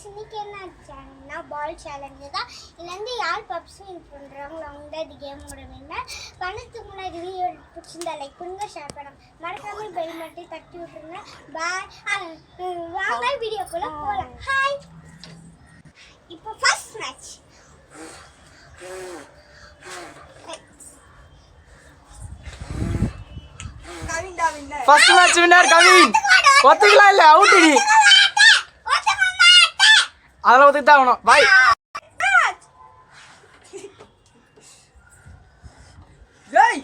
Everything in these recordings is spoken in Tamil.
இன்னைக்கு என்ன சேலஞ்சுனா பால் சேலஞ்சு தான். இதுலேருந்து யார் பப்ஸ் வின் பண்ணுறாங்களோ அவங்க தான் இது கேமோட வின்னர். பண்ணதுக்கு முன்னாடி வீடியோ பிடிச்சிருந்தா லைக் பண்ணுங்க, ஷேர் பண்ணுங்க, மறக்காம பெல் மட்டும் தட்டி விட்டுருங்க. பாய். வாங்க வீடியோக்குள்ள போகலாம். ஹாய். இப்போ first match. First match winner Kavin. ஒத்துக்கலாம் இல்ல, அவுட் டி. அதெல்லாம் ஒத்துக்கிட்டு தான் ஆகணும். பாய். ஏய்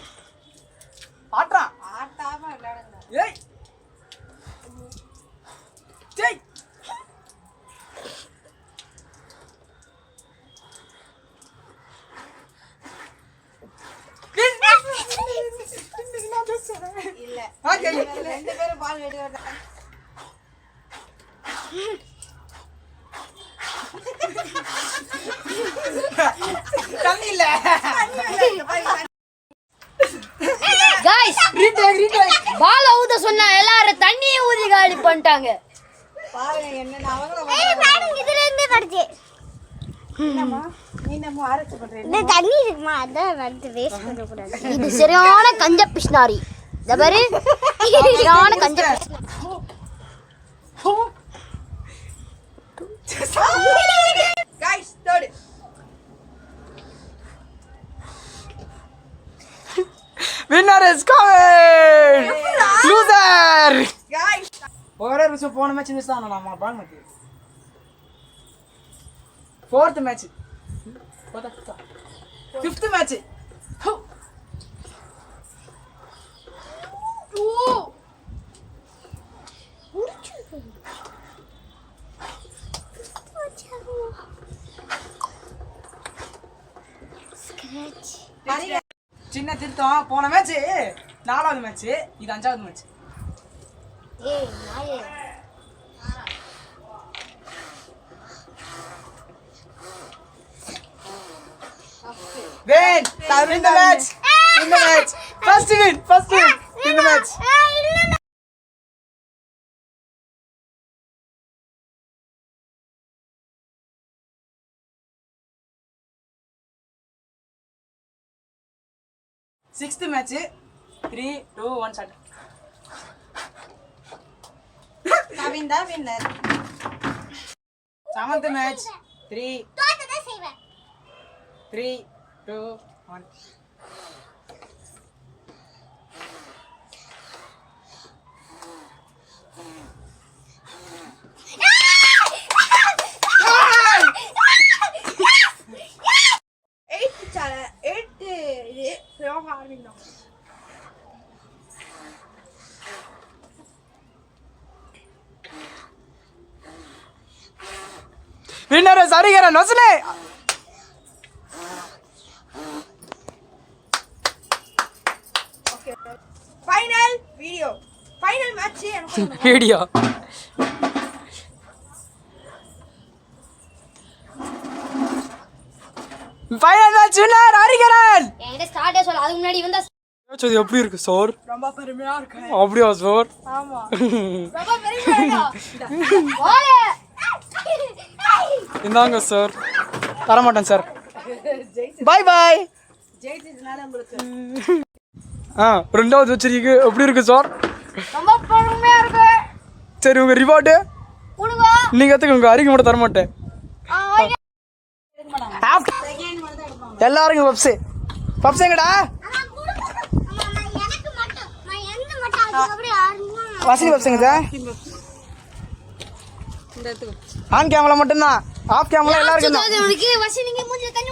ஆட்றா ஆட்டாம விளையாடுங்க. ஏய் ஜெய் இல்ல ரெண்டு பேரும் பால் வெடிவாங்க. தண்ணி இல்ல गाइस பால் ஊத சொன்னா எல்லாரும் தண்ணியை ஊதி காலி பண்ணிட்டாங்க. பாருங்க என்ன அவங்கள ஏய் மேடம் இதுல இருந்து வருது. என்னம்மா நீ நம்ம ஆரச்சு பண்றே. இந்த தண்ணி இருக்குமா அத வந்து வேஸ்ட் பண்ண கூடாது. இது சரியான கஞ்ச பிஸ்னாரி. இத பாரு சரியான கஞ்ச guys third winner is coming loser guys ஒரே ருசு போன மேட்ச் மிஸ் ஆனா நாம பால் மத்தி fourth match fifth match சின்ன திருத்தம். போன மேட்ச் 4வது மேட்ச், இது 5வது மேட்ச். ஏய் நாயே win in the match, in the match, first win in the match. Sixth match 3, 2, 1 start. Kavin the winner. Seventh match 3, தோத்தத செய்வேன். 3, 2, 1. Winner is Hariharan, wasn't it? Okay. Final video. Final match. Video. Final match winner Hariharan. என்கிட்ட ஸ்டார்ட்டே சொல்ல அதுக்கு முன்னாடி வந்தா அது எப்படி இருக்கு சார்? ரொம்ப பெருமையா இருக்கு. அப்படியா சார்? ஆமா. ரொம்ப பெருமையா இருக்கு. போலே இந்தாங்க சார். தர மாட்டேன் சார். By by. ஜெயிச்சதுனால உங்களுக்கு ரெண்டாவது வச்சிருக்கு. எப்படி இருக்கு சார்? ரொம்ப பெருமையா இருக்கு. சரி உங்க ரிவார்டு கொடுங்க. நீங்க எடுத்துக்கோங்க. அரிக்க மட்டும் தர மாட்டேன். எல்லாரும் பப்ஸ் எங்கடா? எனக்கு மட்டும் நான் எந்த மட்டும் அது அப்படியே ஆடுமா. வசதி பப்ஸ் எங்கடா? இந்த எடுத்துக்கோ. ஆன் கேமரா மட்டும்தான். ஆஃப் கேமரா எல்லாருக்கும் தான். உனக்கு வசி நீங்க மூஞ்சில தண்ணி